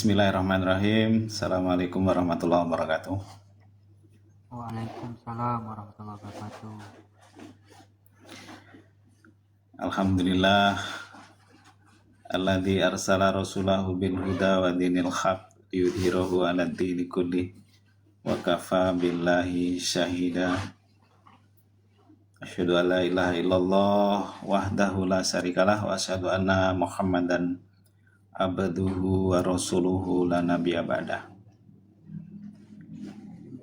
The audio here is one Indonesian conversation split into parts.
Bismillahirrahmanirrahim. Assalamualaikum warahmatullahi wabarakatuh. Waalaikumsalam warahmatullahi wabarakatuh. Alhamdulillah alladzi arsala rasulahu bil huda wa dinil haq liyudhhirahu 'alad dini kulli wa kafa billahi syahida. Asyhadu an la ilaha illallah wahdahu la syarikalah wa asyhadu anna Muhammadan abduhu wa rasuluhu la nabiyya ba'dah.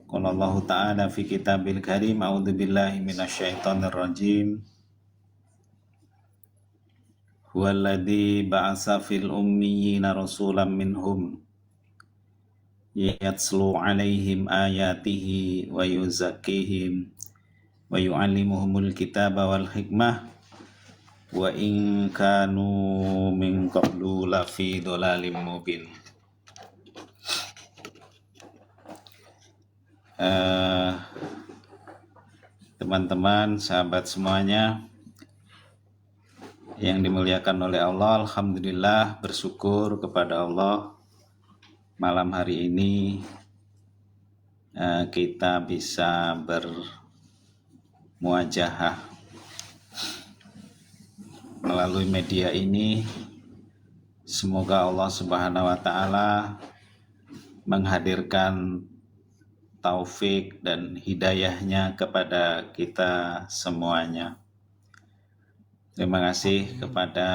Qala Allah ta'ala fi kitabil karim a'udzu billahi minasyaitonir rajim. Huwallazi ba'atsa fil ummiyina rasulan minhum yatslu 'alaihim ayatihi wa yuzakkihim wa yu'allimuhumul kitaba wal hikmah wa in kanu min qablu lafi dhalalim mubin. Teman-teman, sahabat semuanya yang dimuliakan oleh Allah, alhamdulillah bersyukur kepada Allah malam hari ini kita bisa bermuajahah melalui media ini. Semoga Allah Subhanahu wa Ta'ala menghadirkan taufik dan hidayahnya kepada kita semuanya. Terima kasih kepada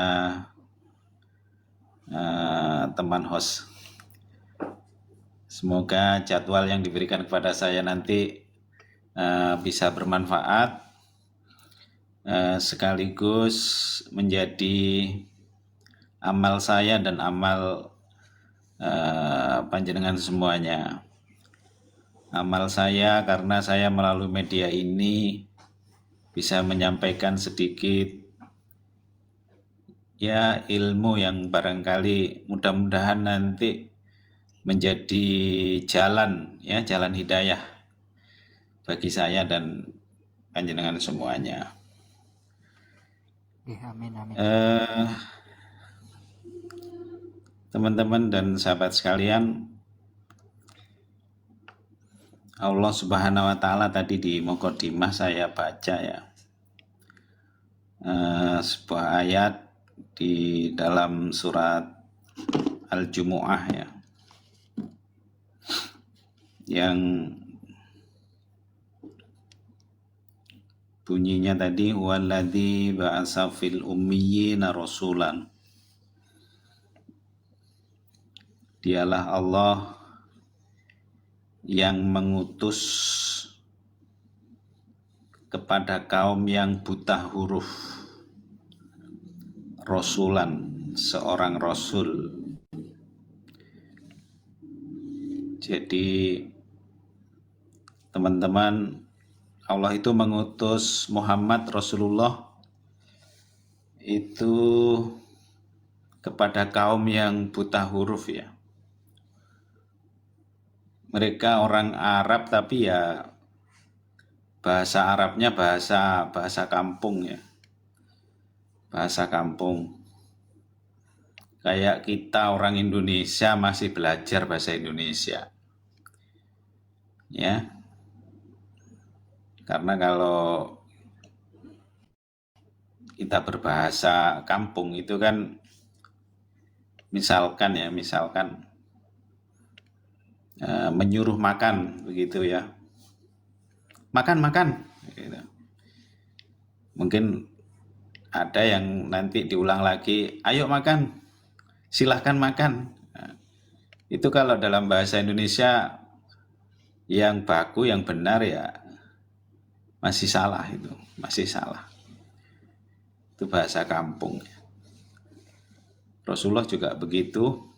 teman host. Semoga jadwal yang diberikan kepada saya nanti bisa bermanfaat, sekaligus menjadi amal saya dan amal panjenengan semuanya. Amal saya karena saya melalui media ini bisa menyampaikan sedikit ya ilmu yang barangkali mudah-mudahan nanti menjadi jalan hidayah bagi saya dan panjenengan semuanya. Amin, amin. Teman-teman dan sahabat sekalian, Allah Subhanahu wa Ta'ala tadi di Muqaddimah saya baca sebuah ayat di dalam surat Al-Jumu'ah yang bunyinya tadi huwallazi ba'atsa fil ummiyina rasulan. Dialah Allah yang mengutus kepada kaum yang buta huruf rasulan, seorang rasul. Jadi teman-teman, Allah itu mengutus Muhammad Rasulullah itu kepada kaum yang buta huruf ya. Mereka orang Arab tapi ya bahasa Arabnya bahasa kampung ya. Bahasa kampung. Kayak kita orang Indonesia masih belajar bahasa Indonesia. Ya. Karena kalau kita berbahasa kampung itu kan misalkan menyuruh makan begitu ya. Makan gitu. Mungkin ada yang nanti diulang lagi, ayo makan, silahkan makan. Nah, itu kalau dalam bahasa Indonesia yang baku, yang benar ya masih salah itu, masih salah. Itu bahasa kampung. Rasulullah juga begitu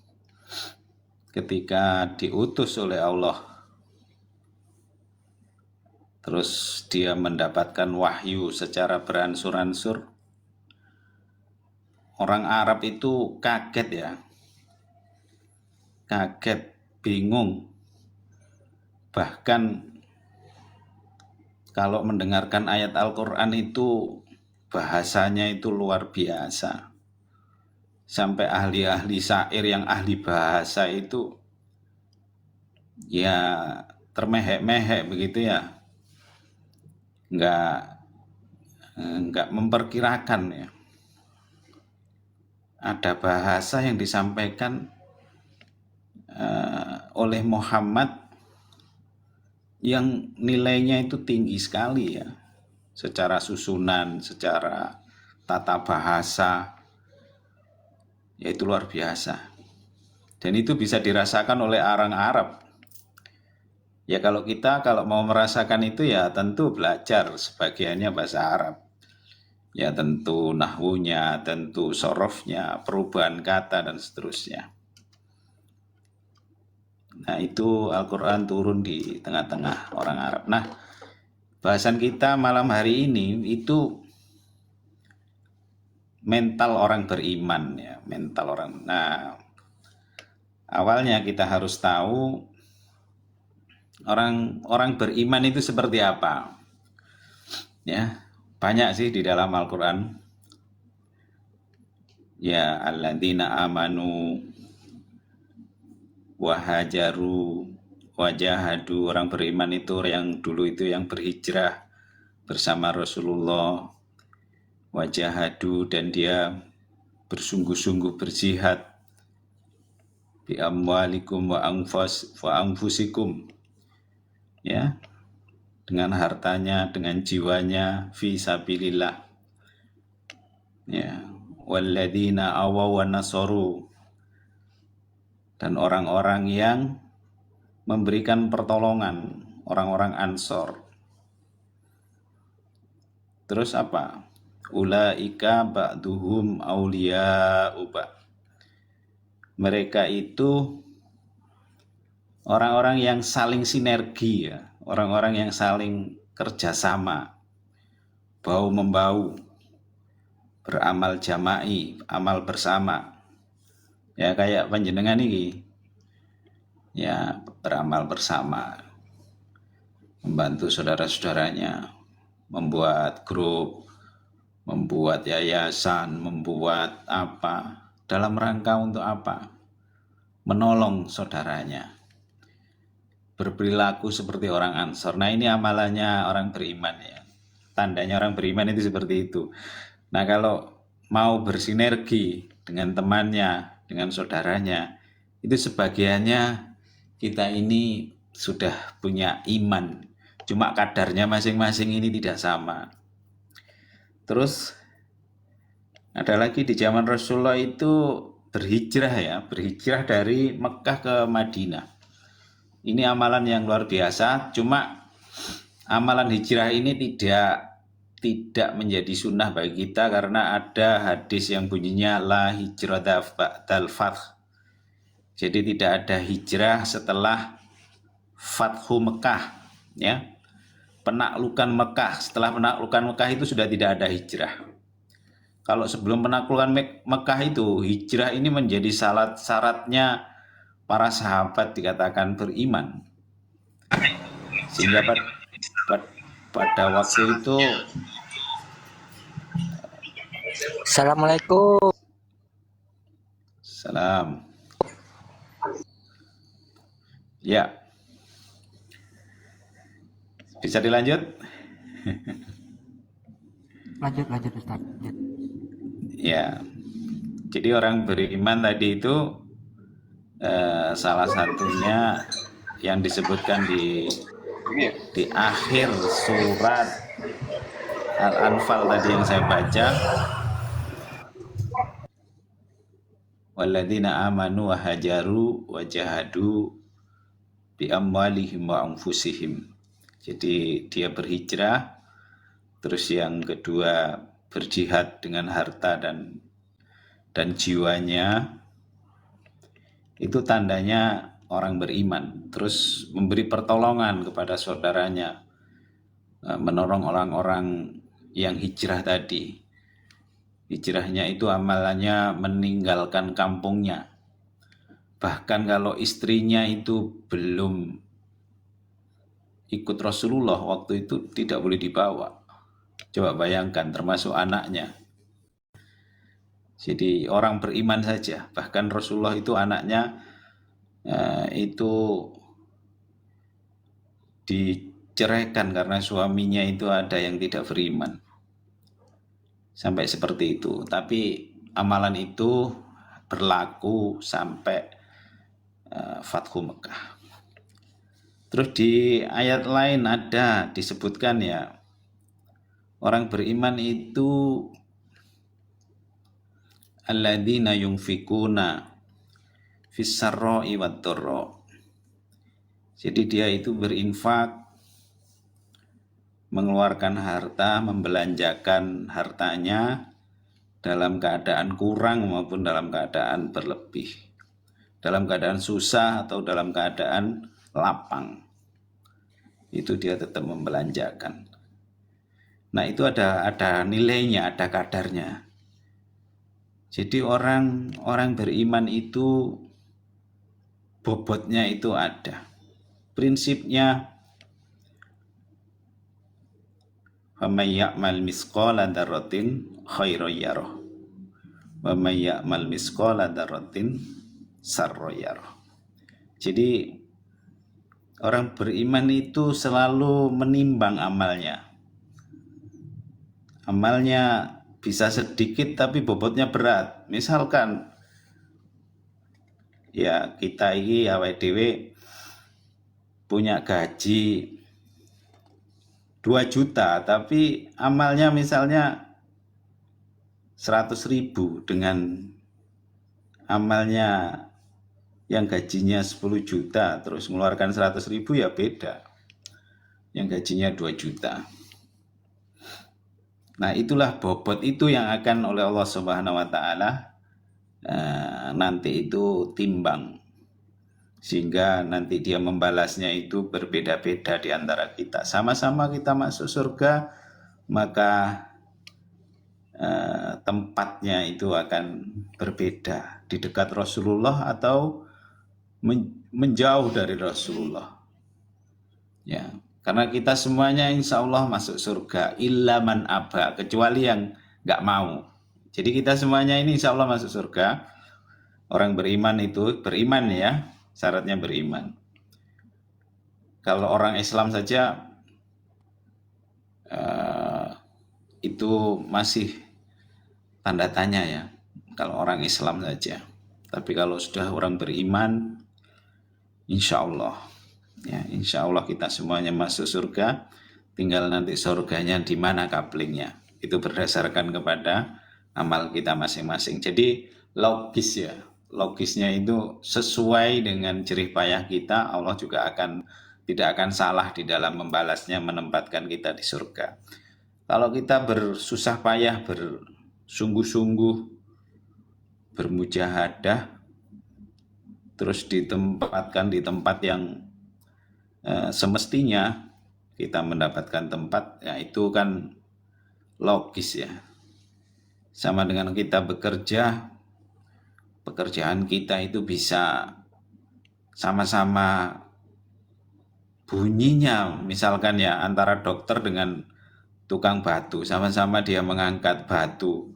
ketika diutus oleh Allah. Terus dia mendapatkan wahyu secara beransur-ansur. Orang Arab itu kaget ya. Kaget, bingung. Bahkan kalau mendengarkan ayat Al-Quran itu bahasanya itu luar biasa. sampai ahli-ahli syair yang ahli bahasa itu ya termehek-mehek begitu ya, nggak nggak memperkirakan ya ada bahasa yang disampaikan oleh Muhammad yang nilainya itu tinggi sekali ya, secara susunan, secara tata bahasa, yaitu luar biasa. Dan itu bisa dirasakan oleh orang Arab. Ya kalau mau merasakan itu ya tentu belajar sebagiannya bahasa Arab. Ya tentu nahwunya, tentu sorofnya, perubahan kata dan seterusnya. Nah itu Al-Quran turun di tengah-tengah orang Arab. Nah bahasan kita malam hari ini itu mental orang beriman ya, mental orang. Nah awalnya kita harus tahu orang beriman itu seperti apa. Ya, banyak sih di dalam Al-Qur'an. Ya, alladzina amanu wahajaru wajahadu, orang beriman itu yang dulu itu yang berhijrah bersama Rasulullah, wajahadu, dan dia bersungguh-sungguh berjihad bi amwalikum wa anfusikum, ya, dengan hartanya, dengan jiwanya, fi sabilillah. Ya, walladzina awaw wa nasaru, dan orang-orang yang memberikan pertolongan, orang-orang Ansor. Terus apa? Ulaika ba'duhum awliya'u ba'. Mereka itu orang-orang yang saling sinergi ya, orang-orang yang saling kerjasama, bau-membau, beramal jama'i, amal bersama. Ya kayak panjenengan ini, ya beramal bersama, membantu saudara-saudaranya, membuat grup, membuat yayasan, membuat apa, dalam rangka untuk apa? Menolong saudaranya, berperilaku seperti orang Ansor. Nah ini amalannya orang beriman ya, tandanya orang beriman itu seperti itu. Nah kalau mau bersinergi dengan temannya, dengan saudaranya, itu sebagiannya kita ini sudah punya iman, cuma kadarnya masing-masing ini tidak sama. Terus ada lagi di zaman Rasulullah itu berhijrah ya, berhijrah dari Mekah ke Madinah. Ini amalan yang luar biasa, cuma amalan hijrah ini tidak menjadi sunnah bagi kita karena ada hadis yang bunyinya la hijrata ba'dal fath. Jadi tidak ada hijrah setelah Fathu Mekah ya. Penaklukan Mekah, setelah penaklukan Mekah itu sudah tidak ada hijrah. Kalau sebelum penaklukan Mekah itu hijrah ini menjadi syaratnya para sahabat dikatakan beriman. Sehingga pada waktu itu Assalamualaikum. salam. Ya. Bisa dilanjut? Lanjut Ustaz. Lanjut. Ya. Jadi orang beriman tadi itu salah satunya yang disebutkan di akhir surat Al-Anfal tadi yang saya baca, walladzina amanu wa hajaru wa jahadu bi amwalihim wa anfusihim. Jadi dia berhijrah, terus yang kedua berjihad dengan harta dan jiwanya. Itu tandanya orang beriman. Terus memberi pertolongan kepada saudaranya, menolong orang-orang yang hijrah tadi. Hijrahnya itu amalannya meninggalkan kampungnya. Bahkan kalau istrinya itu belum ikut Rasulullah waktu itu tidak boleh dibawa. Coba bayangkan, termasuk anaknya. Jadi orang beriman saja, bahkan Rasulullah itu anaknya itu diceraikan karena suaminya itu ada yang tidak beriman. Sampai seperti itu. Tapi amalan itu berlaku sampai Fathu Mekah. Terus di ayat lain ada disebutkan ya, orang beriman itu alladzina yunfikuna fis-sarra'i wad-dharra. Jadi dia itu berinfak, mengeluarkan harta, membelanjakan hartanya dalam keadaan kurang maupun dalam keadaan berlebih, dalam keadaan susah atau dalam keadaan lapang, itu dia tetap membelanjakan. Nah itu ada nilainya, ada kadarnya. Jadi orang beriman itu bobotnya itu ada. Prinsipnya faman ya'mal misqala dzarratin khairan yarah wa may ya'mal misqala dzarratin sarran yarah. Jadi orang beriman itu selalu menimbang amalnya. Amalnya bisa sedikit tapi bobotnya berat. Misalkan ya kita ini awake dhewe punya gaji 2 juta tapi amalnya misalnya 100.000 dengan amalnya yang gajinya 10 juta terus mengeluarkan 100.000 ya beda. Yang gajinya 2 juta. Nah itulah bobot itu yang akan oleh Allah Subhanahu wa Ta'ala nanti itu timbang, sehingga nanti dia membalasnya itu berbeda-beda di antara kita. Sama-sama kita masuk surga, maka tempatnya itu akan berbeda, di dekat Rasulullah atau menjauh dari Rasulullah. Ya, karena kita semuanya insya Allah masuk surga, illa man aba, kecuali yang nggak mau. Jadi kita semuanya ini insya Allah masuk surga. Orang beriman itu beriman ya, syaratnya beriman. Kalau orang Islam saja itu masih tanda tanya ya, kalau orang Islam saja. Tapi kalau sudah orang beriman, insya Allah ya, insya Allah kita semuanya masuk surga. Tinggal nanti surganya di mana kaplingnya, itu berdasarkan kepada amal kita masing-masing. Jadi logis ya, logisnya itu sesuai dengan jerih payah kita, Allah juga tidak akan salah di dalam membalasnya, menempatkan kita di surga. Kalau kita bersusah payah, bersungguh-sungguh, bermujahadah, terus ditempatkan di tempat yang semestinya kita mendapatkan tempat, ya itu kan logis ya. Sama dengan kita bekerja, pekerjaan kita itu bisa sama-sama bunyinya, misalkan ya antara dokter dengan tukang batu, sama-sama dia mengangkat batu.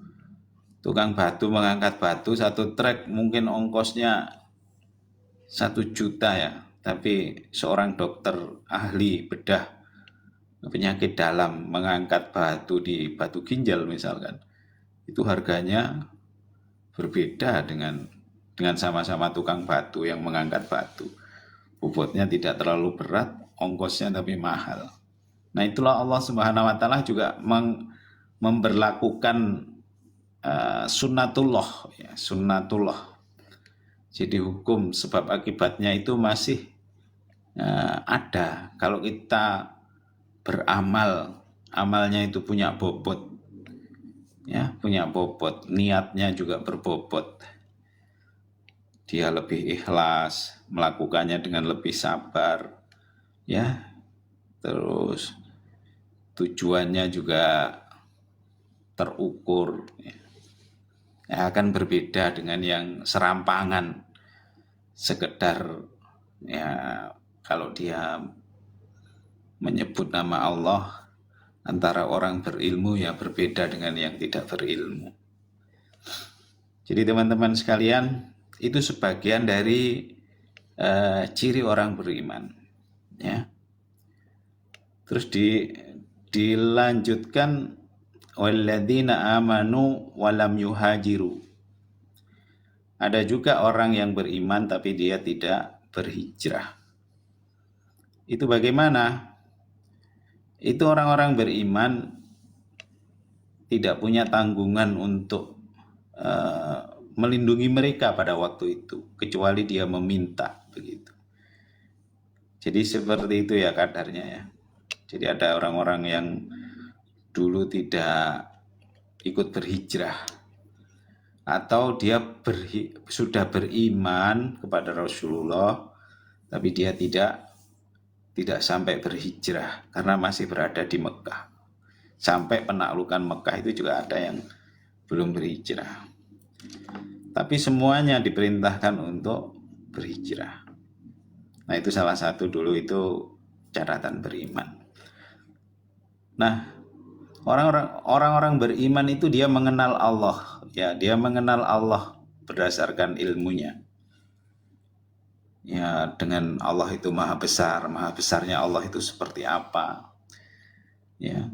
Tukang batu mengangkat batu satu trek mungkin ongkosnya 1 juta ya, tapi seorang dokter ahli bedah penyakit dalam mengangkat batu di Batu Ginjal misalkan, itu harganya berbeda dengan sama-sama tukang batu yang mengangkat batu. Bobotnya tidak terlalu berat, ongkosnya tapi mahal. Nah itulah Allah Subhanahu wa Ta'ala juga memberlakukan sunnatullah ya, sunnatullah. Jadi hukum sebab akibatnya itu masih ada. Kalau kita beramal, amalnya itu punya bobot ya, punya bobot, niatnya juga berbobot, dia lebih ikhlas, melakukannya dengan lebih sabar ya, terus tujuannya juga terukur ya. Akan berbeda dengan yang serampangan, sekedar ya, kalau dia menyebut nama Allah, antara orang berilmu ya berbeda dengan yang tidak berilmu. Jadi teman-teman sekalian, itu sebagian dari ciri orang beriman, ya. Terus dilanjutkan walladzina amanu walam yuhajiru. Ada juga orang yang beriman tapi dia tidak berhijrah. Itu bagaimana? Itu orang-orang beriman tidak punya tanggungan untuk melindungi mereka pada waktu itu, kecuali dia meminta, begitu. Jadi seperti itu ya kadarnya ya. Jadi ada orang-orang yang dulu tidak ikut berhijrah, atau dia sudah beriman kepada Rasulullah, tapi dia tidak sampai berhijrah karena masih berada di Mekah. Sampai penaklukan Mekah itu juga ada yang belum berhijrah. Tapi semuanya diperintahkan untuk berhijrah. Nah, itu salah satu dulu itu catatan beriman. Nah, orang-orang beriman itu dia mengenal Allah, ya, dia mengenal Allah berdasarkan ilmunya. Ya, dengan Allah itu maha besarnya Allah itu seperti apa. Ya.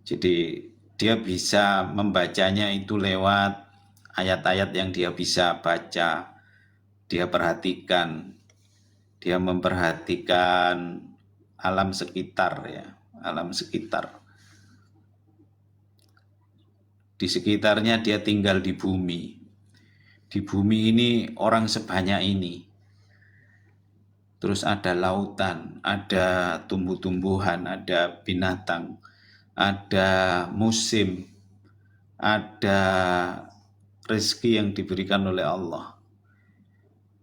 Jadi dia bisa membacanya itu lewat ayat-ayat yang dia bisa baca, dia perhatikan, dia memperhatikan alam sekitar ya, alam sekitar. Di sekitarnya dia tinggal di bumi. Di bumi ini orang sebanyak ini. Terus ada lautan, ada tumbuh-tumbuhan, ada binatang, ada musim, ada rezeki yang diberikan oleh Allah,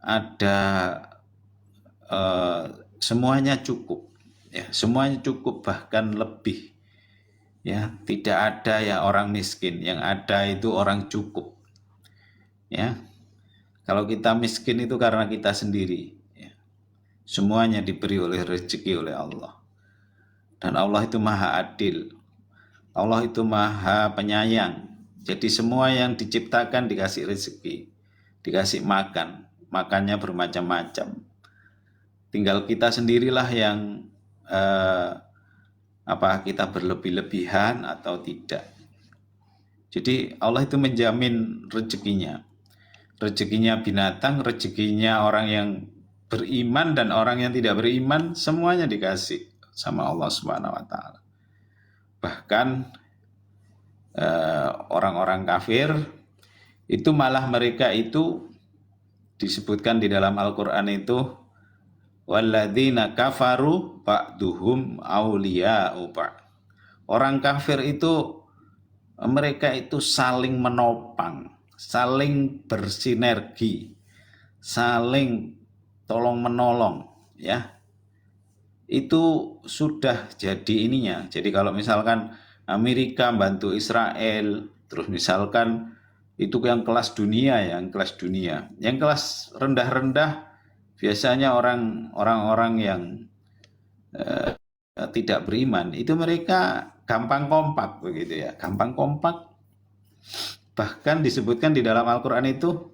ada semuanya cukup, ya, semuanya cukup bahkan lebih, ya, tidak ada ya orang miskin, yang ada itu orang cukup, ya. Kalau kita miskin itu karena kita sendiri, ya. Semuanya diberi oleh rezeki oleh Allah, dan Allah itu maha adil, Allah itu maha penyayang. Jadi semua yang diciptakan dikasih rezeki, dikasih makan, makannya bermacam-macam. Tinggal kita sendirilah yang kita berlebih-lebihan atau tidak. Jadi Allah itu menjamin rezekinya. Rezekinya binatang, rezekinya orang yang beriman dan orang yang tidak beriman, semuanya dikasih sama Allah Subhanahu wa taala. Bahkan orang-orang kafir itu malah mereka itu disebutkan di dalam Al-Qur'an itu walladzina kafaru ba'duhum awliya'u ba'd. Orang kafir itu mereka itu saling menopang, saling bersinergi, saling tolong menolong, ya. Itu sudah jadi ininya. Jadi kalau misalkan Amerika bantu Israel, terus misalkan itu yang kelas dunia ya, yang kelas dunia. Yang kelas rendah-rendah biasanya orang-orang yang tidak beriman, itu mereka gampang kompak begitu ya, gampang kompak. Bahkan disebutkan di dalam Al-Qur'an itu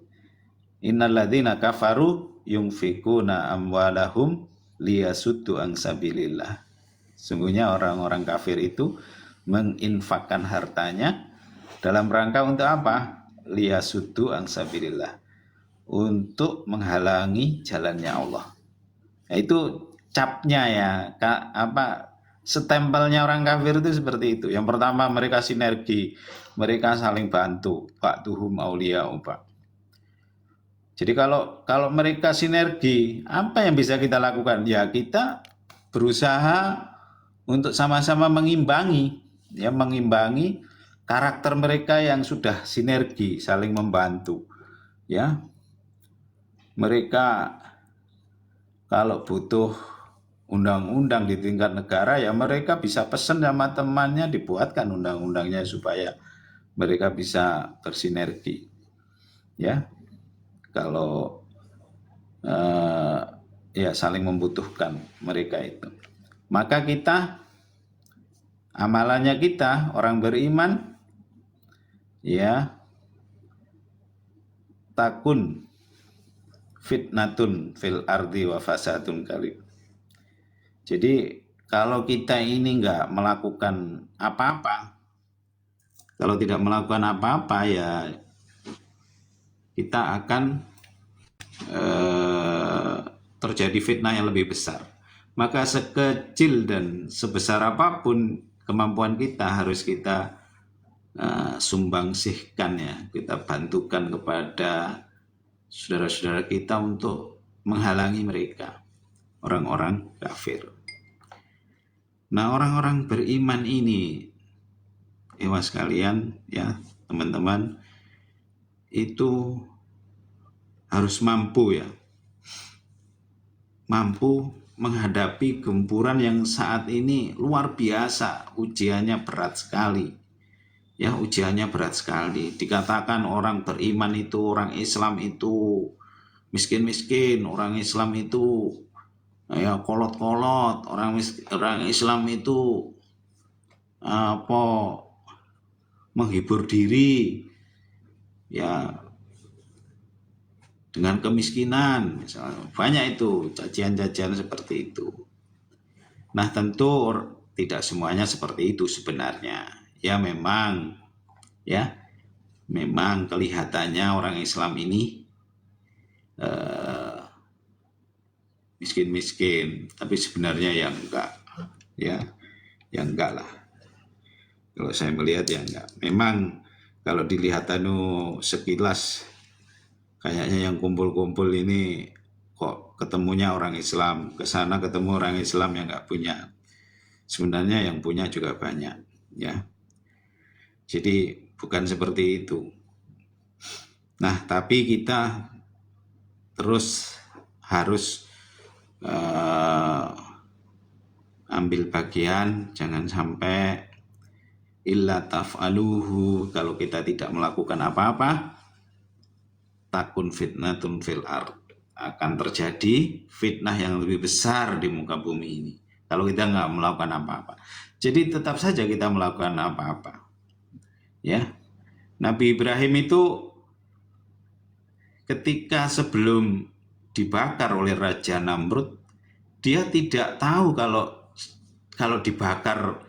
innalladzina kafaru yunfikuna amwalahum liyasuddu an sabilillah. Sungguhnya orang-orang kafir itu menginfakkan hartanya dalam rangka untuk apa? Liyasuddu an sabilillah, untuk menghalangi jalannya Allah. Nah, itu capnya ya, stempelnya orang kafir itu seperti itu. Yang pertama mereka sinergi, mereka saling bantu, ba'duhum awliya'u ba'd. Jadi kalau mereka sinergi, apa yang bisa kita lakukan? Ya kita berusaha untuk sama-sama mengimbangi, ya, mengimbangi karakter mereka yang sudah sinergi, saling membantu, ya. Mereka kalau butuh undang-undang di tingkat negara, ya mereka bisa pesan sama temannya dibuatkan undang-undangnya supaya mereka bisa bersinergi, ya. Kalau ya saling membutuhkan mereka itu, maka kita, amalannya kita orang beriman, ya, takun fitnatun fil ardi wa fasadun kalib. Jadi kalau kita ini nggak melakukan apa-apa, kalau tidak melakukan apa-apa ya kita akan terjadi fitnah yang lebih besar. Maka sekecil dan sebesar apapun kemampuan kita harus kita sumbangsihkan ya, kita bantukan kepada saudara-saudara kita untuk menghalangi mereka, orang-orang kafir. Nah, orang-orang beriman ini, sekalian ya teman-teman, itu harus mampu ya, mampu menghadapi gempuran yang saat ini luar biasa, ujiannya berat sekali. Ya, ujiannya berat sekali. Dikatakan orang beriman itu, orang Islam itu miskin-miskin, orang Islam itu ya kolot-kolot, orang Islam itu menghibur diri ya dengan kemiskinan, misalnya. Banyak itu cacian-cacian seperti itu. Nah, tentu tidak semuanya seperti itu sebenarnya. Ya memang kelihatannya orang Islam ini miskin-miskin, tapi sebenarnya ya enggak lah. Kalau saya melihat ya enggak. Memang kalau dilihat sekilas kayaknya yang kumpul-kumpul ini kok ketemunya orang Islam, ke sana ketemu orang Islam yang enggak punya. Sebenarnya yang punya juga banyak ya. Jadi bukan seperti itu. Nah, tapi kita terus harus ambil bagian, jangan sampai illa taf'aluhu, kalau kita tidak melakukan apa-apa, takun fitnatun fil ard, akan terjadi fitnah yang lebih besar di muka bumi ini kalau kita nggak melakukan apa-apa. Jadi tetap saja kita melakukan apa-apa. Ya, Nabi Ibrahim itu ketika sebelum dibakar oleh Raja Namrud, dia tidak tahu kalau dibakar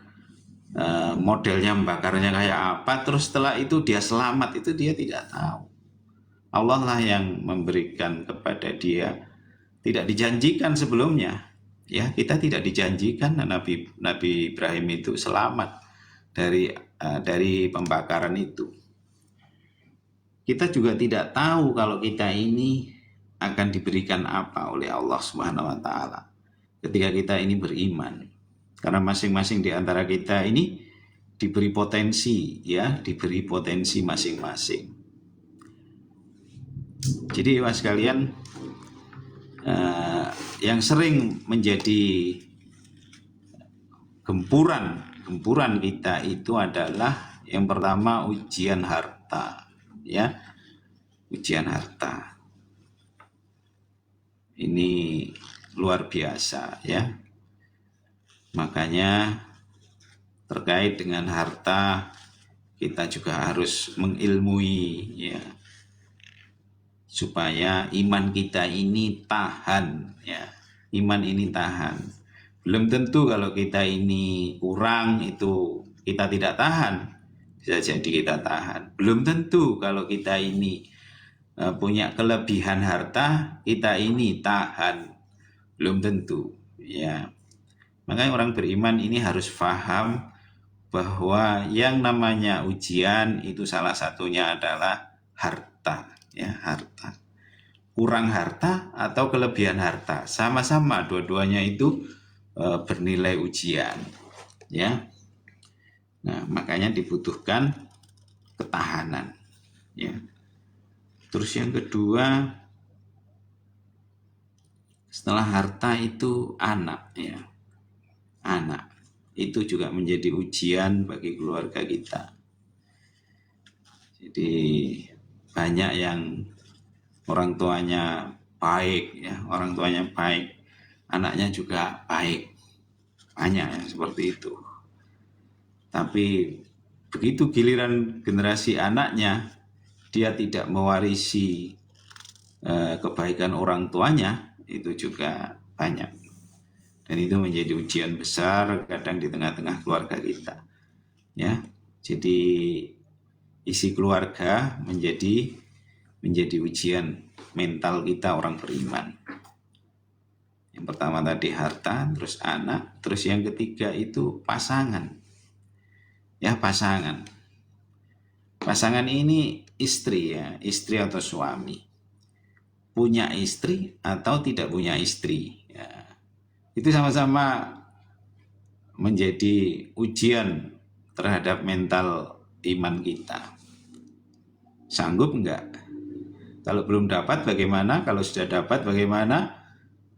modelnya membakarnya kayak apa, terus setelah itu dia selamat, itu dia tidak tahu. Allah lah yang memberikan kepada dia, tidak dijanjikan sebelumnya. Ya, kita tidak dijanjikan Nabi Ibrahim itu selamat dari pembakaran itu. Kita juga tidak tahu kalau kita ini akan diberikan apa oleh Allah Subhanahu wa taala ketika kita ini beriman. Karena masing-masing di antara kita ini diberi potensi ya, diberi potensi masing-masing. Jadi Mas sekalian, yang sering menjadi gempuran kita itu adalah yang pertama ujian harta ya, ujian harta ini luar biasa ya. Makanya terkait dengan harta kita juga harus mengilmui ya, supaya iman kita ini tahan ya, iman ini tahan. Belum tentu kalau kita ini kurang itu kita tidak tahan, bisa jadi kita tahan. Belum tentu kalau kita ini punya kelebihan harta kita ini tahan, belum tentu ya. Makanya orang beriman ini harus paham bahwa yang namanya ujian itu salah satunya adalah harta ya, harta. Kurang harta atau kelebihan harta, sama-sama dua-duanya itu bernilai ujian ya. Nah, makanya dibutuhkan ketahanan ya. Terus yang kedua, setelah harta itu anak ya. Anak itu juga menjadi ujian bagi keluarga kita. Jadi banyak yang orang tuanya baik ya, orang tuanya baik, anaknya juga baik, banyak yang seperti itu. Tapi begitu giliran generasi anaknya, dia tidak mewarisi kebaikan orang tuanya itu juga banyak. Dan itu menjadi ujian besar kadang di tengah-tengah keluarga kita. Ya, jadi isi keluarga menjadi ujian mental kita orang beriman. Yang pertama tadi harta, terus anak, terus yang ketiga itu pasangan. Ya, pasangan. Pasangan ini istri ya, istri atau suami. Punya istri atau tidak punya istri. Ya. Itu sama-sama menjadi ujian terhadap mental iman kita. Sanggup enggak? Kalau belum dapat bagaimana? Kalau sudah dapat bagaimana?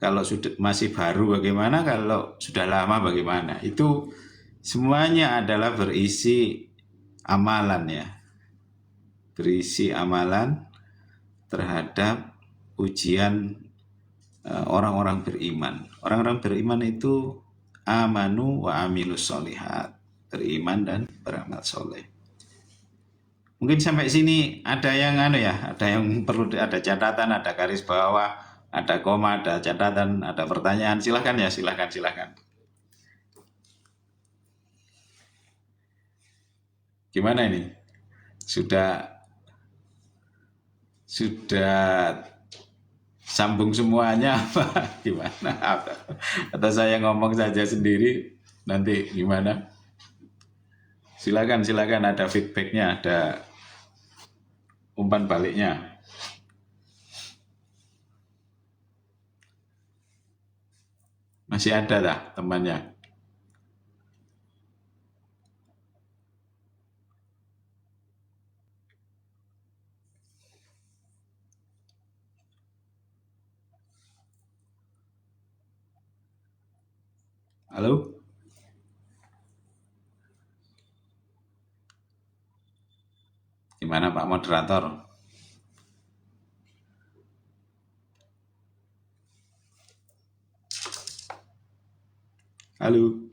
Kalau sudah masih baru bagaimana? Kalau sudah lama bagaimana? Itu semuanya adalah berisi amalan ya. Berisi amalan terhadap ujian orang-orang beriman. Orang-orang beriman itu amanu wa amilus solihat, beriman dan beramal soleh. Mungkin sampai sini ada yang ada yang perlu ada catatan, ada garis bawah, ada koma, ada catatan, ada pertanyaan. Silahkan ya, silahkan. Gimana ini? Sudah sambung semuanya apa gimana? Atau saya ngomong saja sendiri nanti gimana? Silakan ada feedbacknya, ada umpan baliknya. Masih ada dah temannya. Halo? Gimana Pak Moderator? Halo?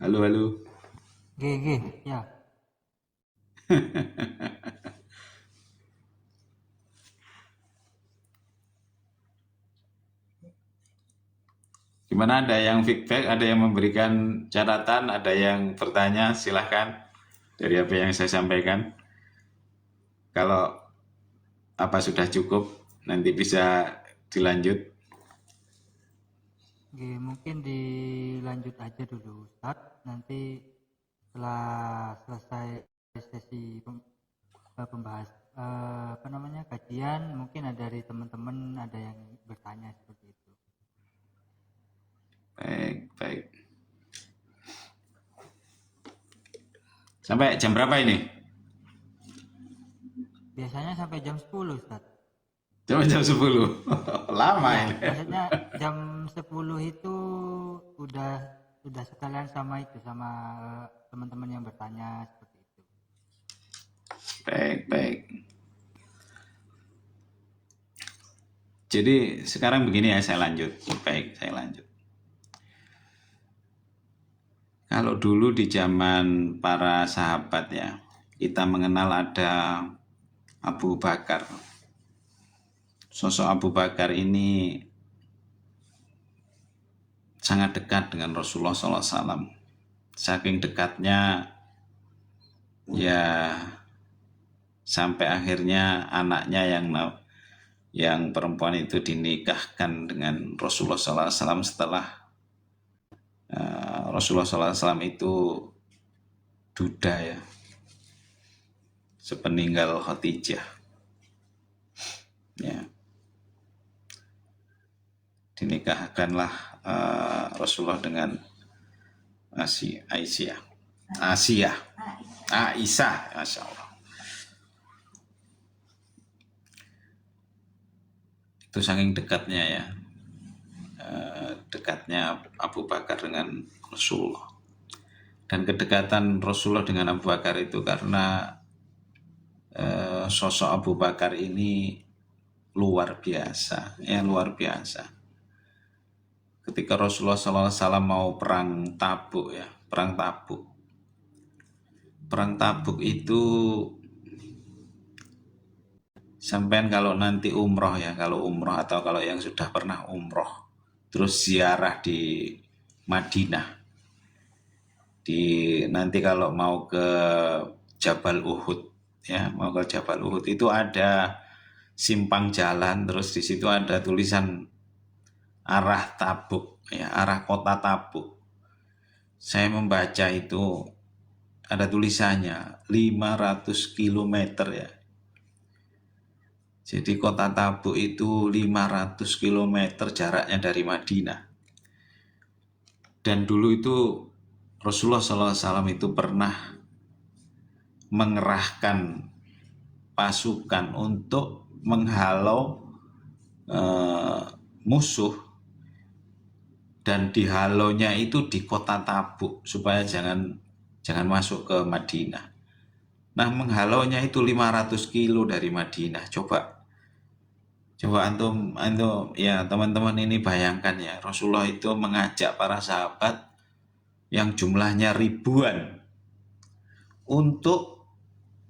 Halo? GG, ya. Gimana, ada yang feedback, ada yang memberikan catatan, ada yang bertanya, silahkan dari apa yang saya sampaikan. Kalau apa sudah cukup, nanti bisa dilanjut. Oke, mungkin dilanjut aja dulu Ustadz. Nanti setelah selesai sesi pembahas kajian, mungkin ada dari teman-teman ada yang bertanya seperti itu. Baik. Sampai jam berapa ini? Biasanya sampai jam 10 Ustadz. Sampai jam 10. Lama Ya, ini. maksudnya jam 10 itu udah sekalian sama teman-teman yang bertanya seperti itu. Baik. Jadi sekarang begini ya, saya lanjut. Baik, saya lanjut. Kalau dulu di zaman para sahabat ya, kita mengenal ada Abu Bakar. Sosok Abu Bakar ini sangat dekat dengan Rasulullah SAW. Saking dekatnya ya sampai akhirnya anaknya yang perempuan itu dinikahkan dengan Rasulullah SAW setelah Rasulullah SAW itu duda ya, sepeninggal Khadijah ya, dinikahkanlah Rasulullah dengan Aisyah, Masya Allah. Itu saking dekatnya ya, dekatnya Abu Bakar dengan Rasulullah. Dan kedekatan Rasulullah dengan Abu Bakar itu karena sosok Abu Bakar ini luar biasa, ya luar biasa. Ketika Rasulullah SAW mau perang Tabuk, ya perang Tabuk. Perang Tabuk itu sampean kalau nanti umroh ya, kalau umroh atau kalau yang sudah pernah umroh, terus ziarah di Madinah, nanti kalau mau ke Jabal Uhud, ya mau ke Jabal Uhud itu ada simpang jalan, terus di situ ada tulisan arah Tabuk, ya arah kota Tabuk. Saya membaca itu ada tulisannya 500 kilometer ya. Jadi kota Tabuk itu 500 kilometer jaraknya dari Madinah. Dan dulu itu Rasulullah SAW itu pernah mengerahkan pasukan untuk menghalau musuh, dan dihalonya itu di kota Tabuk supaya jangan masuk ke Madinah. Nah, menghalaunya itu 500 kilo dari Madinah. Coba antum ya teman-teman ini bayangkan ya, Rasulullah itu mengajak para sahabat yang jumlahnya ribuan untuk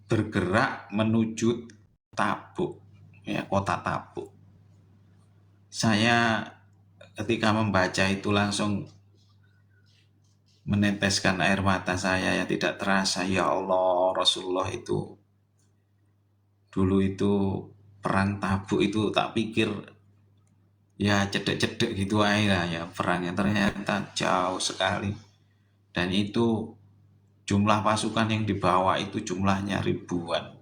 bergerak menuju Tabuk, ya kota Tabuk. Saya ketika membaca itu langsung meneteskan air mata saya, ya tidak terasa. Ya Allah, Rasulullah itu dulu itu perang Tabuk itu tak pikir ya cedek-cedek gitu aja ya perangnya, ternyata jauh sekali. Dan itu jumlah pasukan yang dibawa itu jumlahnya ribuan.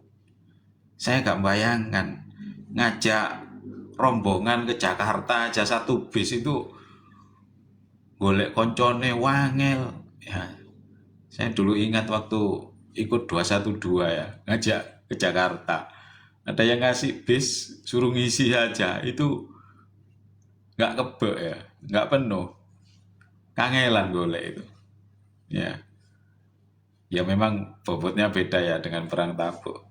Saya gak bayangkan ngajak rombongan ke Jakarta aja satu bis itu golek koncone wangel ya. Saya dulu ingat waktu ikut 212 ya, ngajak ke Jakarta, ada yang ngasih bis suruh ngisi aja itu nggak kebek ya, nggak penuh, kangelan golek itu ya. Ya memang bobotnya beda ya dengan perang Tabuk,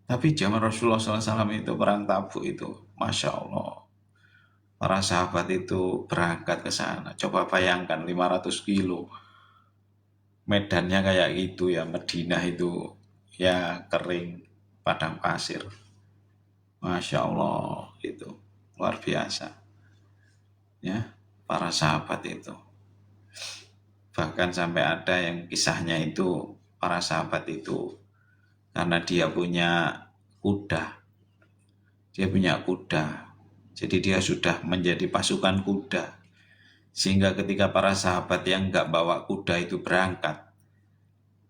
tapi zaman Rasulullah SAW itu perang Tabuk itu Masya Allah, para sahabat itu berangkat ke sana. Coba bayangkan 500 kilo, medannya kayak gitu ya, Madinah itu ya kering, padang pasir. Masya Allah, itu luar biasa ya para sahabat itu. Bahkan sampai ada yang kisahnya itu para sahabat itu karena dia punya kuda, jadi dia sudah menjadi pasukan kuda, sehingga ketika para sahabat yang nggak bawa kuda itu berangkat,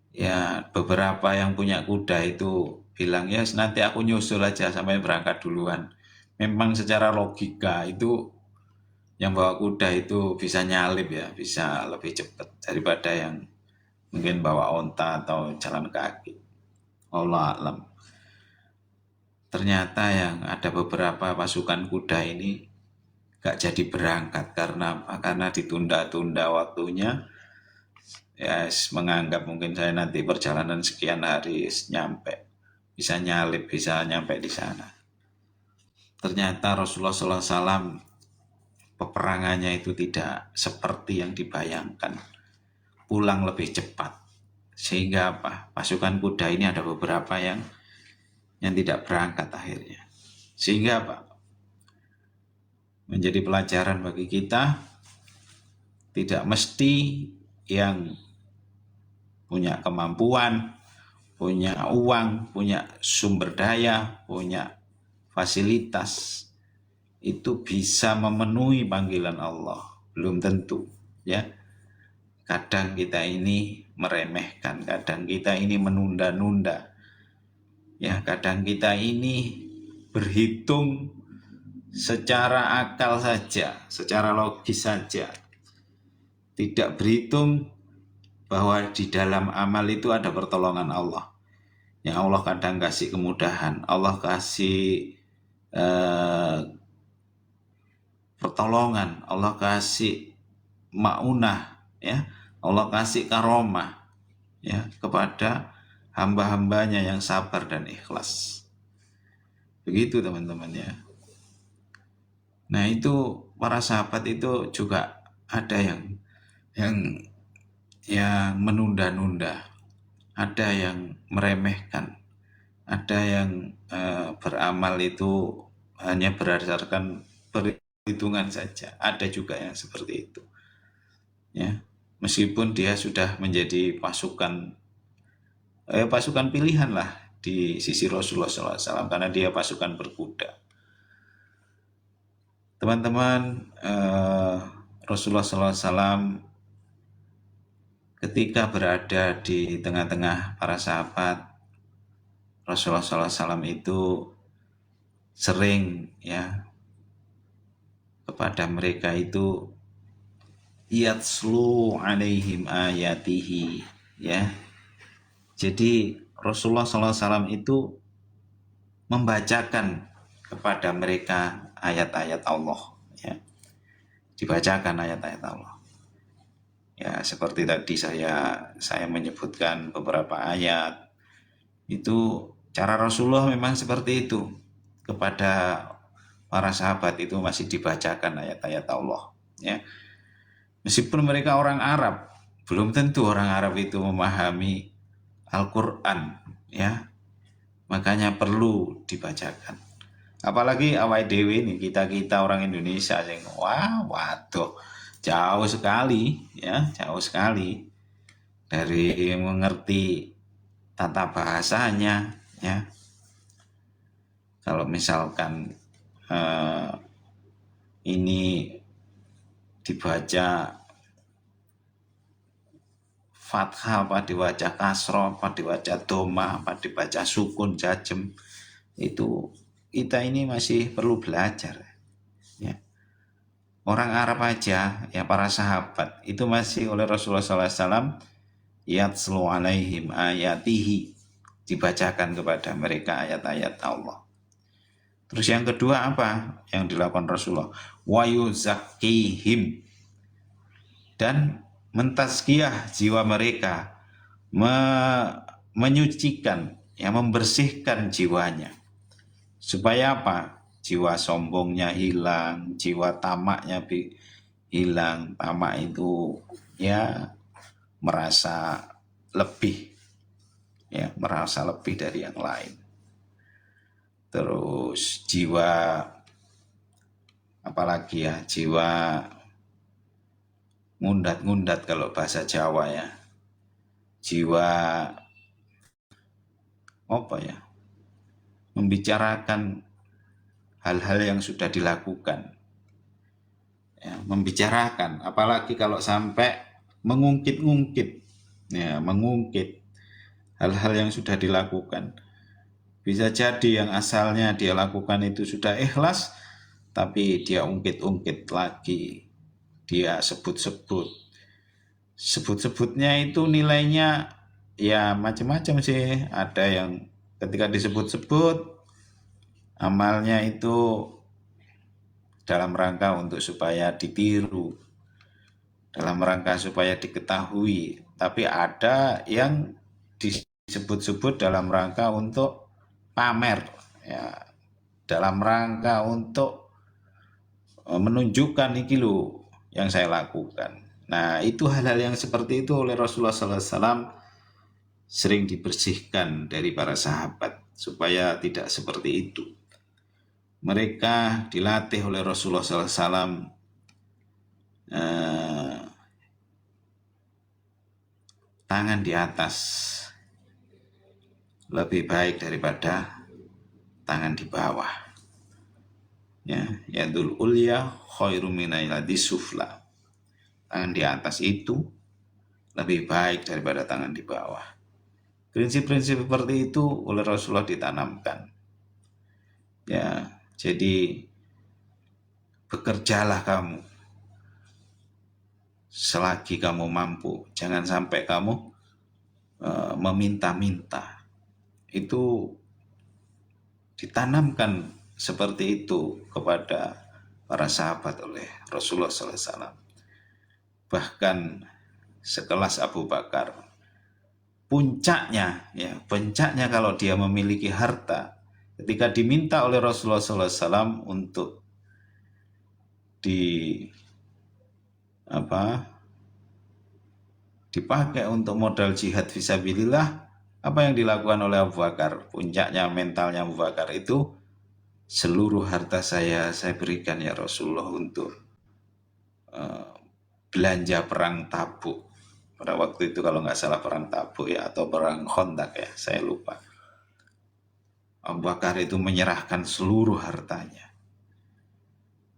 ya beberapa yang punya kuda itu bilang ya nanti aku nyusul aja sampai berangkat duluan. Memang secara logika itu yang bawa kuda itu bisa nyalip ya, bisa lebih cepat daripada yang mungkin bawa onta atau jalan kaki. Allah alam. Ternyata yang ada beberapa pasukan kuda ini gak jadi berangkat karena ditunda-tunda waktunya. Ya, menganggap mungkin saya nanti perjalanan sekian hari nyampe, bisa nyalip, bisa nyampe di sana. Ternyata Rasulullah SAW peperangannya itu tidak seperti yang dibayangkan, pulang lebih cepat. Sehingga apa? Pasukan kuda ini ada beberapa yang tidak berangkat akhirnya. Sehingga apa? Menjadi pelajaran bagi kita, tidak mesti yang punya kemampuan, punya uang, punya sumber daya, punya fasilitas itu bisa memenuhi panggilan Allah. Belum tentu ya. Kadang kita ini meremehkan, kadang kita ini menunda-nunda, ya kadang kita ini berhitung secara akal saja, secara logis saja, tidak berhitung bahwa di dalam amal itu ada pertolongan Allah. Yang Allah kadang kasih kemudahan, Allah kasih pertolongan, Allah kasih maunah, ya Allah kasih karomah ya kepada hamba-hambanya yang sabar dan ikhlas. Begitu teman-teman ya. Nah itu para sahabat itu juga ada yang yang menunda-nunda, ada yang meremehkan, ada yang beramal itu hanya berdasarkan perhitungan saja. Ada juga yang seperti itu. Ya, meskipun dia sudah menjadi pasukan pilihan lah di sisi Rasulullah SAW karena dia pasukan berkuda. Teman-teman, Rasulullah SAW ketika berada di tengah-tengah para sahabat, Rasulullah SAW itu sering ya kepada mereka itu yatslu alaihim ayatihi ya. Jadi Rasulullah SAW itu membacakan kepada mereka ayat-ayat Allah ya. Dibacakan ayat-ayat Allah. Ya, seperti tadi saya menyebutkan beberapa ayat. Itu cara Rasulullah memang seperti itu. Kepada para sahabat itu masih dibacakan ayat-ayat Allah ya. Meskipun mereka orang Arab, belum tentu orang Arab itu memahami Al-Qur'an ya. Makanya perlu dibacakan. Apalagi awake dhewe nih, kita orang Indonesia sing waduh jauh sekali ya, jauh sekali dari mengerti tata bahasanya ya. Kalau misalkan ini dibaca fathah, apa dibaca kasroh, apa dibaca doma, apa dibaca sukun, jajem, itu kita ini masih perlu belajar ya. Orang Arab aja ya, para sahabat itu masih oleh Rasulullah SAW yatslu alaihim ayatihi, dibacakan kepada mereka ayat-ayat Allah. Terus yang kedua apa yang dilakukan Rasulullah? Wa yuzakkihim, dan mentazkiyah jiwa mereka, menyucikan, ya, membersihkan jiwanya. Supaya apa? Jiwa sombongnya hilang, jiwa tamaknya hilang. Tamak itu ya merasa lebih, ya merasa lebih dari yang lain. Terus jiwa apalagi ya, jiwa ngundat-ngundat kalau bahasa Jawa ya, jiwa apa ya, membicarakan hal-hal yang sudah dilakukan ya, membicarakan, apalagi kalau sampai mengungkit-ungkit ya, mengungkit hal-hal yang sudah dilakukan. Bisa jadi yang asalnya dia lakukan itu sudah ikhlas, tapi dia ungkit-ungkit lagi, dia sebut-sebut. Sebut-sebutnya itu nilainya ya macam-macam sih. Ada yang ketika disebut-sebut amalnya itu dalam rangka untuk supaya ditiru, dalam rangka supaya diketahui. Tapi ada yang disebut-sebut dalam rangka untuk pamer ya, dalam rangka untuk menunjukkan iki lho yang saya lakukan. Nah, itu hal-hal yang seperti itu oleh Rasulullah SAW sering dibersihkan dari para sahabat supaya tidak seperti itu. Mereka dilatih oleh Rasulullah SAW tangan di atas lebih baik daripada tangan di bawah. Ya, yadul ulya khairu minayadi sufla. Tangan di atas itu lebih baik daripada tangan di bawah. Prinsip-prinsip seperti itu oleh Rasulullah ditanamkan. Ya, jadi bekerjalah kamu selagi kamu mampu. Jangan sampai kamu meminta-minta. Itu ditanamkan seperti itu kepada para sahabat oleh Rasulullah SAW. Bahkan sekelas Abu Bakar puncaknya, ya, puncaknya kalau dia memiliki harta, ketika diminta oleh Rasulullah SAW untuk di apa dipakai untuk modal jihad fisabilillah, apa yang dilakukan oleh Abu Bakar? Puncaknya mentalnya Abu Bakar itu, seluruh harta saya berikan ya Rasulullah untuk belanja perang Tabuk. Pada waktu itu kalau nggak salah perang Tabuk ya, atau perang Khandaq ya, saya lupa. Abu Bakar itu menyerahkan seluruh hartanya.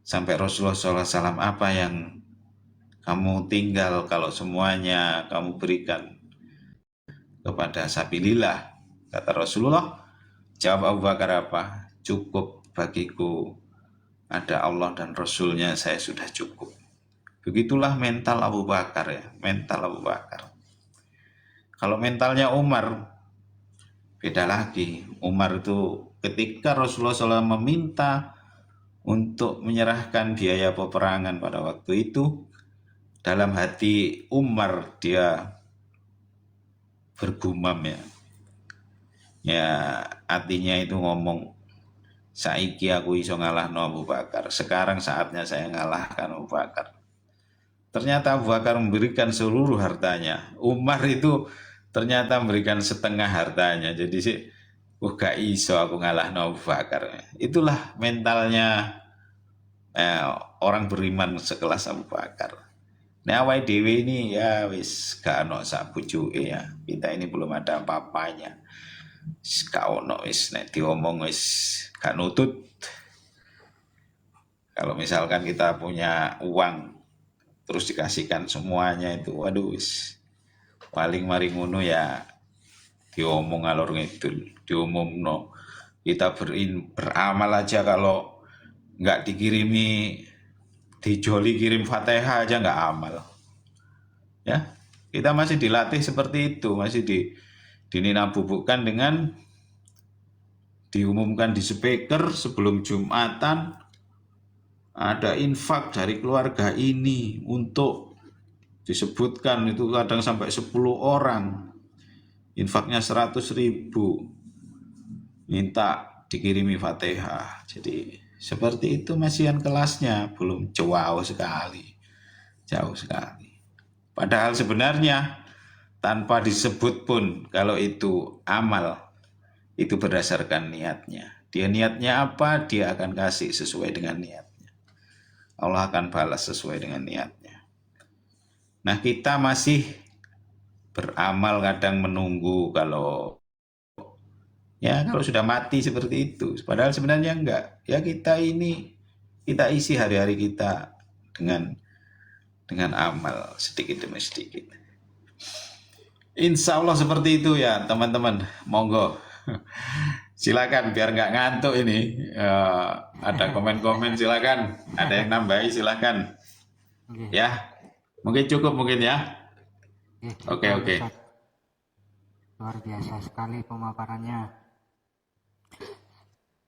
Sampai Rasulullah SAW, apa yang kamu tinggal kalau semuanya kamu berikan kepada sabilillah? Kata Rasulullah, jawab Abu Bakar apa? Cukup bagiku, ada Allah dan Rasulnya, saya sudah cukup. Begitulah mental Abu Bakar ya, mental Abu Bakar. Kalau mentalnya Umar, beda lagi. Umar itu ketika Rasulullah SAW meminta untuk menyerahkan biaya peperangan pada waktu itu, dalam hati Umar dia bergumam ya. Ya, artinya itu ngomong, saiki aku iso ngalahno Abu Bakar, sekarang saatnya saya ngalahkan Abu Bakar. Ternyata Abu Bakar memberikan seluruh hartanya. Umar itu ternyata memberikan setengah hartanya. Jadi sih, gak iso aku ngalahno Abu Bakar. Itulah mentalnya orang beriman sekelas Abu Bakar. Nah, awake dhewe ini ya wis gak ono sak pucuke ya. Kita ini belum ada apa-apanya. Gak ono wis nek diomong wis gak nutut. Kalau misalkan kita punya uang terus dikasihkan semuanya itu, waduh wis paling mari ngono ya diomong ngalor ngidul, diumumno. Kita beramal aja kalau nggak dikirimi, dijoli kirim Fatihah aja nggak amal. Ya, kita masih dilatih seperti itu, masih dininabubukan dengan diumumkan di speaker sebelum Jumatan, ada infak dari keluarga ini untuk disebutkan itu kadang sampai 10 orang, infaknya 100.000, minta dikirimi Fatihah. Jadi seperti itu masihan kelasnya, belum jauh sekali, jauh sekali. Padahal sebenarnya tanpa disebut pun kalau itu amal, itu berdasarkan niatnya. Dia niatnya apa, dia akan kasih sesuai dengan niatnya. Allah akan balas sesuai dengan niatnya. Nah, kita masih beramal kadang menunggu kalau sudah mati seperti itu. Padahal sebenarnya enggak. Ya kita isi hari-hari kita dengan amal sedikit demi sedikit. Insya Allah seperti itu ya teman-teman. Monggo. Silakan biar nggak ngantuk ini. Ada komen-komen silakan. Ada yang nambahi silakan. Oke. Ya, mungkin cukup mungkin ya. Oke. Ustadz. Luar biasa sekali pemaparannya.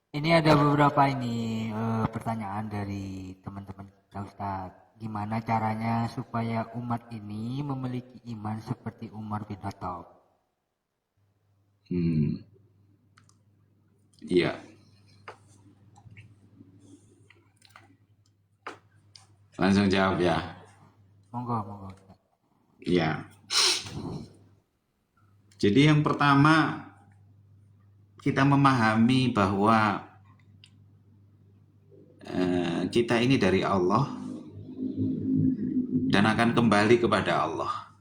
Ini ada beberapa pertanyaan dari teman-teman kita, Ustadz. Gimana caranya supaya umat ini memiliki iman seperti Umar bin Khattab? Iya. Langsung jawab ya. Monggo. Iya. Jadi yang pertama, kita memahami bahwa kita ini dari Allah dan akan kembali kepada Allah.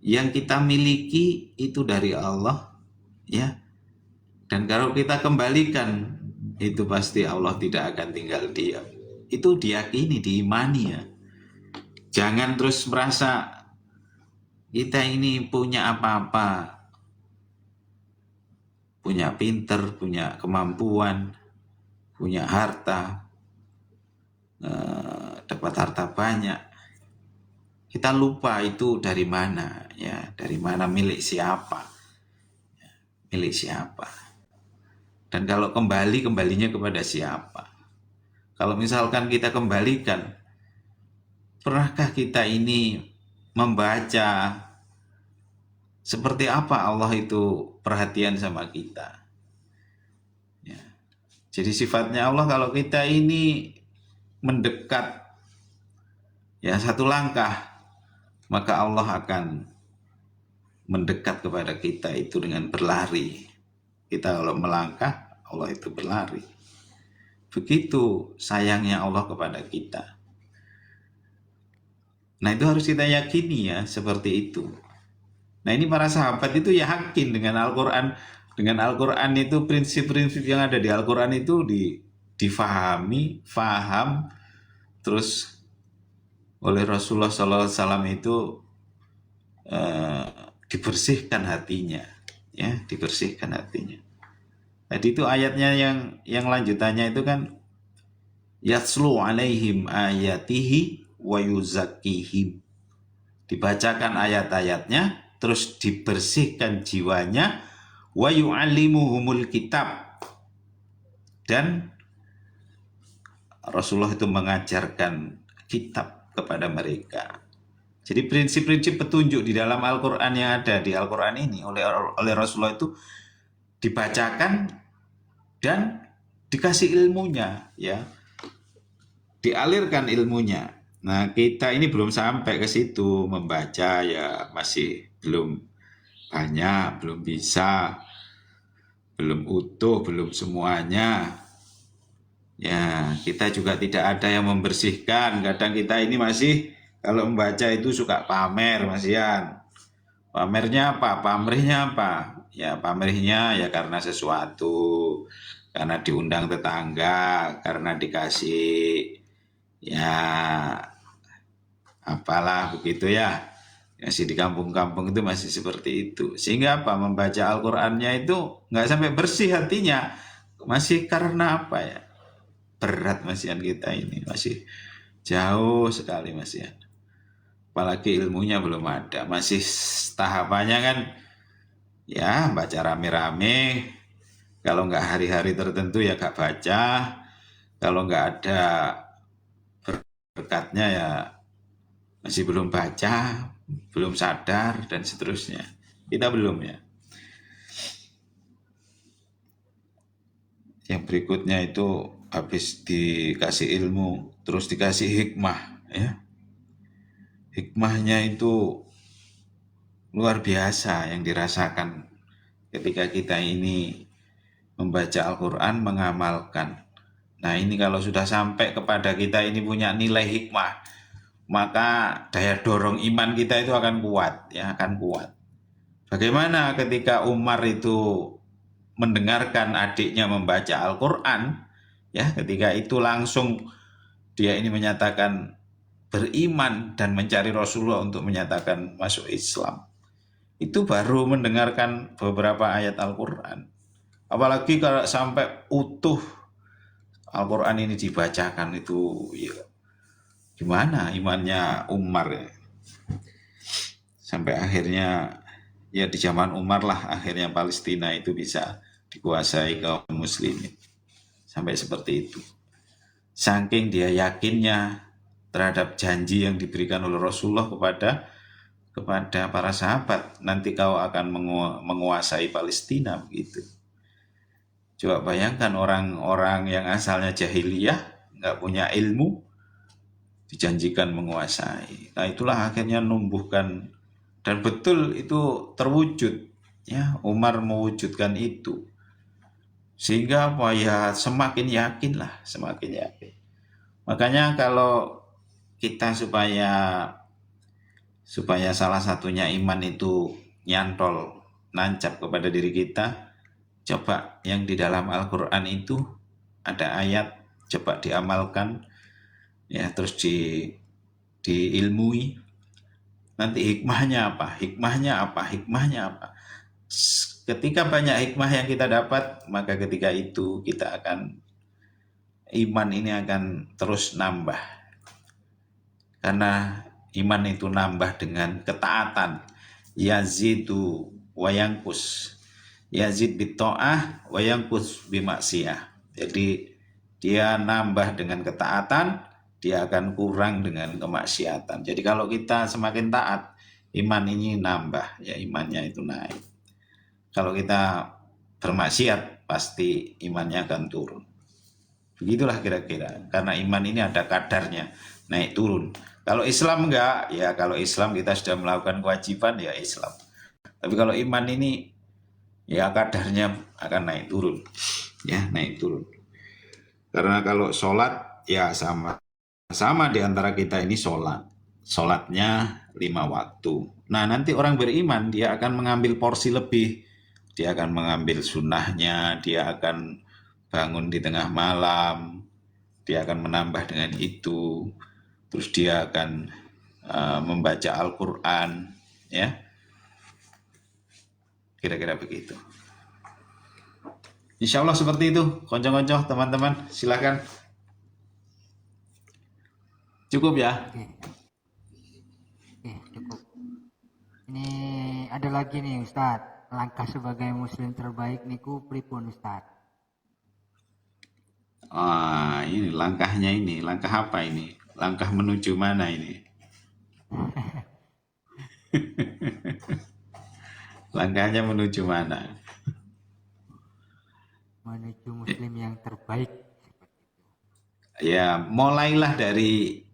Yang kita miliki itu dari Allah, ya. Dan kalau kita kembalikan, itu pasti Allah tidak akan tinggal diam. Itu diyakini, diimani ya. Jangan terus merasa kita ini punya apa-apa, punya pinter, punya kemampuan, punya harta, dapat harta banyak. Kita lupa itu dari mana, ya, dari mana, milik siapa, milik siapa. Dan kalau kembalinya kepada siapa. Kalau misalkan kita kembalikan, pernahkah kita ini membaca seperti apa Allah itu perhatian sama kita. Ya. Jadi sifatnya Allah kalau kita ini mendekat ya satu langkah, maka Allah akan mendekat kepada kita itu dengan berlari. Kita kalau melangkah, Allah itu berlari. Begitu sayangnya Allah kepada kita. Nah itu harus kita yakini ya, seperti itu. Nah ini para sahabat itu yakin dengan Al-Quran. Dengan Al-Quran itu prinsip-prinsip yang ada di Al-Quran itu difahami, faham, terus oleh Rasulullah SAW itu dibersihkan hatinya, ya dibersihkan hatinya. Tadi itu ayatnya yang lanjutannya itu kan yatslu alaihim ayatihi wa yuzakkihim. Dibacakan ayat-ayatnya terus dibersihkan jiwanya, wa yu'allimuhumul kitab, dan Rasulullah itu mengajarkan kitab kepada mereka. Jadi prinsip-prinsip petunjuk di dalam Al-Quran yang ada di Al-Quran ini oleh Rasulullah itu dibacakan dan dikasih ilmunya, ya, dialirkan ilmunya. Nah kita ini belum sampai ke situ, membaca ya masih belum banyak, belum bisa, belum utuh, belum semuanya. Ya kita juga tidak ada yang membersihkan. Kadang kita ini masih kalau membaca itu suka pamer, Mas Ian. Pamernya apa? Pamrihnya apa? Ya pamrihnya ya karena sesuatu, karena diundang tetangga, karena dikasih ya apalah begitu ya. Masih di kampung-kampung itu masih seperti itu. Sehingga apa? Membaca Al-Qur'annya itu nggak sampai bersih hatinya. Masih karena apa ya? Berat Mas Ian kita ini. Masih jauh sekali Mas Ian. Apalagi ilmunya belum ada. Masih tahapannya kan ya baca rame-rame. Kalau nggak hari-hari tertentu ya nggak baca. Kalau nggak ada berkatnya ya masih belum baca, belum sadar, dan seterusnya. Kita belum ya. Yang berikutnya itu habis dikasih ilmu, terus dikasih hikmah. Ya. Hikmahnya itu luar biasa yang dirasakan ketika kita ini membaca Al-Quran, mengamalkan. Nah ini kalau sudah sampai kepada kita ini punya nilai hikmah, maka daya dorong iman kita itu akan kuat, ya akan kuat. Bagaimana ketika Umar itu mendengarkan adiknya membaca Al-Quran, ya ketika itu langsung dia ini menyatakan beriman dan mencari Rasulullah untuk menyatakan masuk Islam. Itu baru mendengarkan beberapa ayat Al-Quran. Apalagi kalau sampai utuh Al-Quran ini dibacakan itu ya, gimana imannya Umar ya. Sampai akhirnya ya di zaman Umar lah akhirnya Palestina itu bisa dikuasai kaum muslimin. Sampai seperti itu. Saking dia yakinnya terhadap janji yang diberikan oleh Rasulullah kepada para sahabat, nanti kau akan menguasai Palestina begitu. Coba bayangkan orang-orang yang asalnya jahiliyah, nggak punya ilmu, dijanjikan menguasai. Nah itulah akhirnya numbuhkan, dan betul itu terwujud. Ya, Umar mewujudkan itu. Sehingga apa ya semakin yakin lah, semakin yakin. Makanya kalau kita supaya salah satunya iman itu nyantol, nancap kepada diri kita, coba yang di dalam Al-Quran itu ada ayat, coba diamalkan, ya terus diilmui. Nanti hikmahnya apa? Ketika banyak hikmah yang kita dapat, maka ketika itu kita akan iman ini akan terus nambah. Karena iman itu nambah dengan ketaatan. Yazidu wa yanqus. Yazid bitta'ah wa yanqus bimaksiyah. Jadi dia nambah dengan ketaatan, dia akan kurang dengan kemaksiatan. Jadi kalau kita semakin taat, iman ini nambah, ya imannya itu naik. Kalau kita bermaksiat pasti imannya akan turun. Begitulah kira-kira. Karena iman ini ada kadarnya, naik turun. Kalau Islam enggak, ya kalau Islam kita sudah melakukan kewajiban ya Islam. Tapi kalau iman ini ya kadarnya akan naik turun. Ya, naik turun. Karena kalau sholat ya sama di antara kita ini sholat. Sholatnya 5 waktu. Nah nanti orang beriman dia akan mengambil porsi lebih. Dia akan mengambil sunnahnya, dia akan bangun di tengah malam, dia akan menambah dengan itu. Terus dia akan membaca Al-Quran, ya, kira-kira begitu. Insya Allah seperti itu, konco-konco teman-teman, silakan. Cukup ya? Oke, cukup. Ini ada lagi nih Ustadz, langkah sebagai muslim terbaik niku pripun Ustadz? Ini langkahnya ini, langkah apa ini? Langkah menuju mana ini? Langkahnya menuju mana? Menuju muslim yang terbaik. Ya, mulailah dari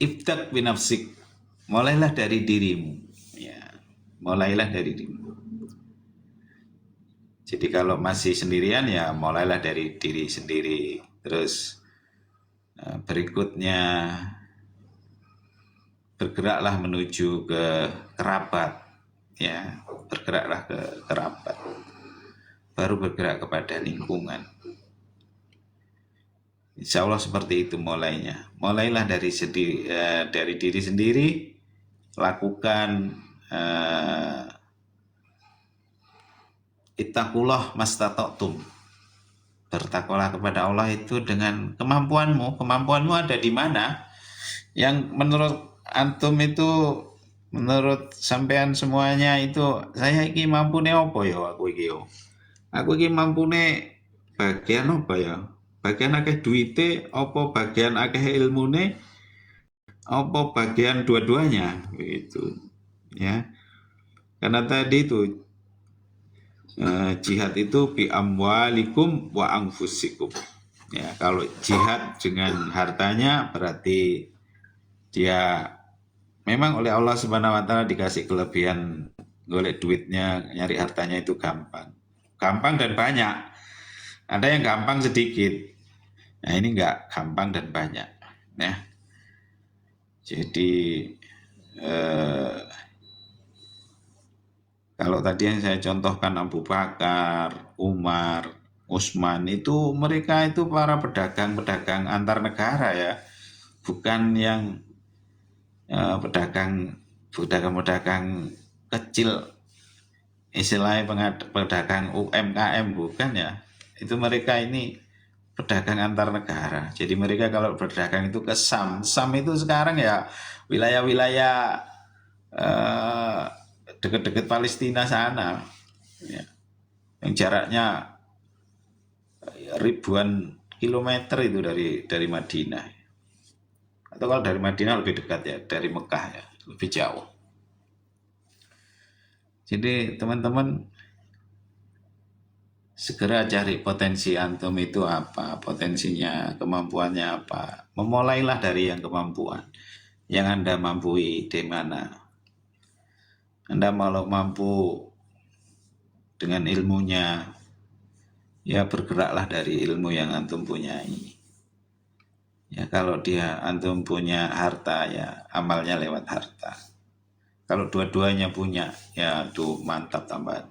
ibtak binafsik. Mulailah dari dirimu. Ya, mulailah dari dirimu. Jadi kalau masih sendirian ya mulailah dari diri sendiri. Terus berikutnya bergeraklah menuju ke kerabat. Ya, bergeraklah ke kerabat. Baru bergerak kepada lingkungan. Insya Allah seperti itu mulainya. Mulailah dari diri sendiri, lakukan ittaqullah mastata'tum. Bertakwalah kepada Allah itu dengan kemampuanmu. Kemampuanmu ada di mana? Yang menurut antum itu, menurut sampean semuanya itu, saya iki mampune apa ya aku iki yo? Aku iki mampune bagian apa ya? Bagian akeh duite, apa bagian akeh ilmune, apa bagian dua-duanya gitu. Ya. Karena tadi itu jihad itu bi amwalikum wa anfusikum. Ya, kalau jihad dengan hartanya berarti dia memang oleh Allah Subhanahu wa taala dikasih kelebihan golek duitnya, nyari hartanya itu gampang. Gampang dan banyak. Ada yang gampang sedikit. Nah, ini enggak gampang dan banyak. Ya. Jadi kalau tadi yang saya contohkan Abu Bakar, Umar, Utsman itu mereka itu para pedagang-pedagang antar negara ya, bukan yang pedagang-pedagang kecil, istilahnya pedagang UMKM bukan ya. Itu mereka ini pedagang antar negara. Jadi mereka kalau berdagang itu ke Sam. Sam itu sekarang ya wilayah-wilayah dekat-dekat Palestina sana, ya, yang jaraknya ribuan kilometer itu dari Madinah. Atau kalau dari Madinah lebih dekat ya, dari Mekah ya, lebih jauh. Jadi teman-teman segera cari potensi antum itu apa, potensinya, kemampuannya apa. Memulailah dari yang kemampuan, yang Anda mampu di mana. Anda kalau mampu dengan ilmunya, ya bergeraklah dari ilmu yang antum punyai. Ya kalau dia antum punya harta, ya amalnya lewat harta. Kalau dua-duanya punya, ya tuh mantap tambahan.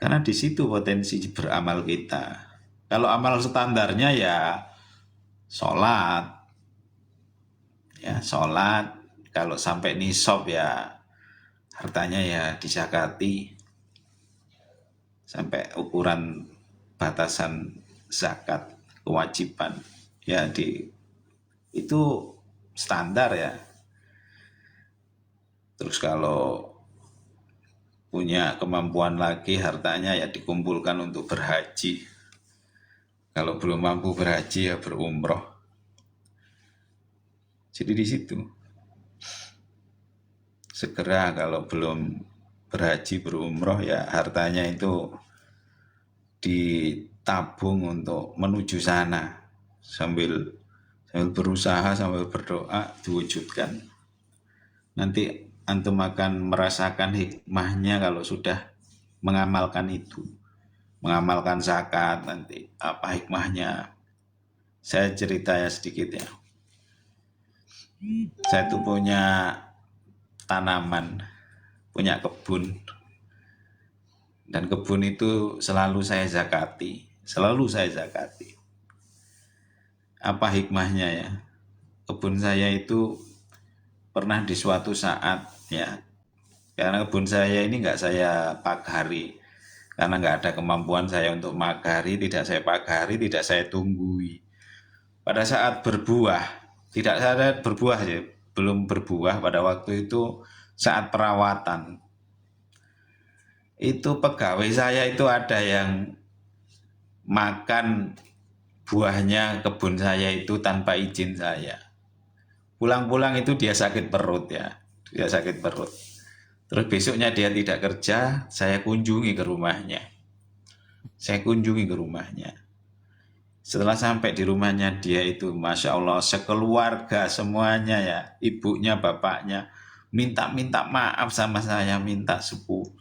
Karena di situ potensi beramal kita. Kalau amal standarnya ya sholat, ya sholat. Kalau sampai nisab ya hartanya ya dizakati sampai ukuran batasan zakat kewajiban ya itu standar ya. Terus kalau punya kemampuan lagi hartanya ya dikumpulkan untuk berhaji. Kalau belum mampu berhaji ya berumroh. Jadi di situ. segera kalau belum berhaji berumroh ya hartanya itu ditabung untuk menuju sana sambil sambil berusaha sambil berdoa diwujudkan. Nanti antum akan merasakan hikmahnya kalau sudah mengamalkan itu, mengamalkan zakat. Nanti apa hikmahnya, saya cerita ya sedikit ya. Saya tuh punya tanaman, punya kebun, dan kebun itu selalu saya zakati, selalu saya zakati. Apa hikmahnya ya? Kebun saya itu pernah di suatu saat ya, karena kebun saya ini nggak saya pagari, karena nggak ada kemampuan saya untuk magari, tidak saya pagari, tidak saya tunggui. Pada saat berbuah, tidak saya berbuah ya, belum berbuah pada waktu itu saat perawatan. Itu pegawai saya itu ada yang makan buahnya kebun saya itu tanpa izin saya. Pulang-pulang itu dia sakit perut ya, dia sakit perut. Terus besoknya dia tidak kerja, saya kunjungi ke rumahnya. Saya kunjungi ke rumahnya. Setelah sampai di rumahnya dia itu, Masya Allah, sekeluarga semuanya ya, ibunya, bapaknya, minta maaf sama saya, minta sepuro,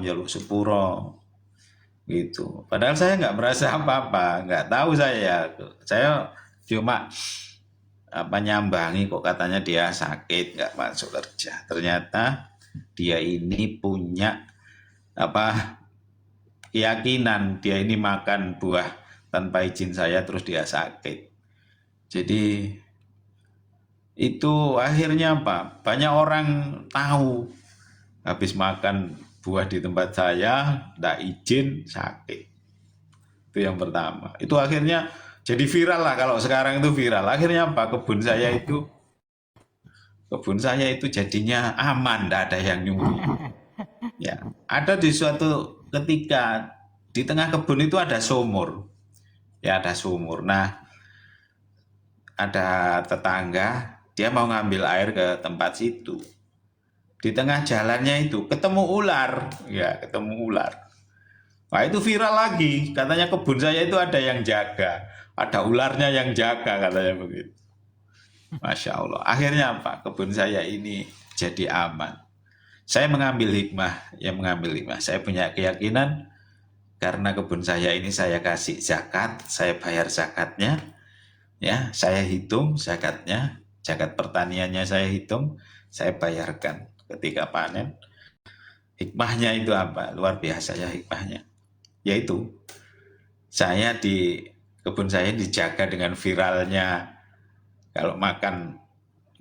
jaluk sepuro, gitu. Padahal saya nggak merasa apa-apa, nggak tahu saya cuma apa nyambangi kok katanya dia sakit nggak masuk kerja. Ternyata dia ini punya apa keyakinan dia ini makan buah tanpa izin saya terus dia sakit. Jadi itu akhirnya apa? Banyak orang tahu habis makan buah di tempat saya, tidak izin sakit. Itu yang pertama. Itu akhirnya jadi viral lah kalau sekarang itu viral. Akhirnya apa? Kebun saya itu jadinya aman, tidak ada yang nyuri. Ya, ada di suatu ketika di tengah kebun itu ada sumur. Ya, ada sumur. Nah, ada tetangga, dia mau ngambil air ke tempat situ. Di tengah jalannya itu ketemu ular, ya, ketemu ular. Wah, itu viral lagi. Katanya kebun saya itu ada yang jaga. Ada ularnya yang jaga katanya begitu. Masya Allah. Akhirnya apa? Kebun saya ini jadi aman. Saya mengambil hikmah, Saya punya keyakinan karena kebun saya ini saya kasih zakat, saya bayar zakatnya, ya, saya hitung zakatnya, zakat pertaniannya saya hitung, saya bayarkan ketika panen. Hikmahnya itu apa? Luar biasa ya hikmahnya. Yaitu saya di kebun saya dijaga dengan viralnya. Kalau makan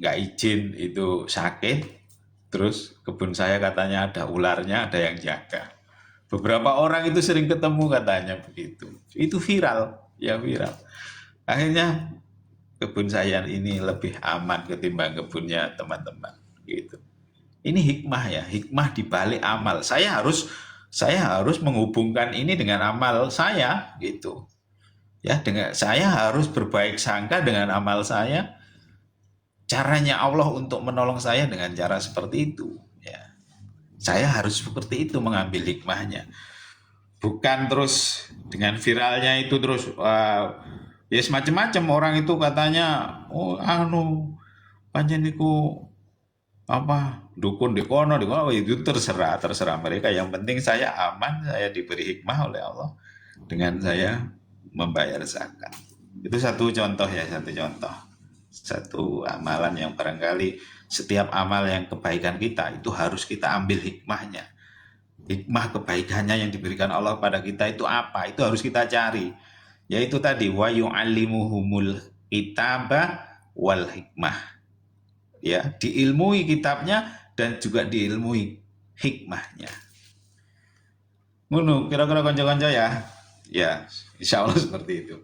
nggak izin itu sakit. Terus kebun saya katanya ada ularnya, ada yang jaga. Beberapa orang itu sering ketemu katanya begitu. Itu viral, ya viral. Akhirnya kebun saya ini lebih aman ketimbang kebunnya teman-teman gitu. Ini hikmah ya, hikmah di balik amal. Saya harus menghubungkan ini dengan amal saya gitu. Ya, saya harus berbaik sangka dengan amal saya. Caranya Allah untuk menolong saya dengan cara seperti itu. Ya, saya harus seperti itu mengambil hikmahnya. Bukan terus dengan viralnya itu terus ya semacam-macam orang itu katanya pancen niku apa dukun di kono itu terserah mereka. Yang penting saya aman, saya diberi hikmah oleh Allah dengan saya membayar zakat. Itu satu contoh ya, satu amalan yang barangkali setiap amal yang kebaikan kita itu harus kita ambil hikmahnya. Hikmah kebaikannya yang diberikan Allah pada kita itu apa? Itu harus kita cari. Yaitu tadi wa yu'allimuhumul kitaba wal hikmah. Ya, diilmui kitabnya dan juga diilmui hikmahnya. Ngono, kira-kira kanca-kanca ya. Ya, insya Allah seperti itu.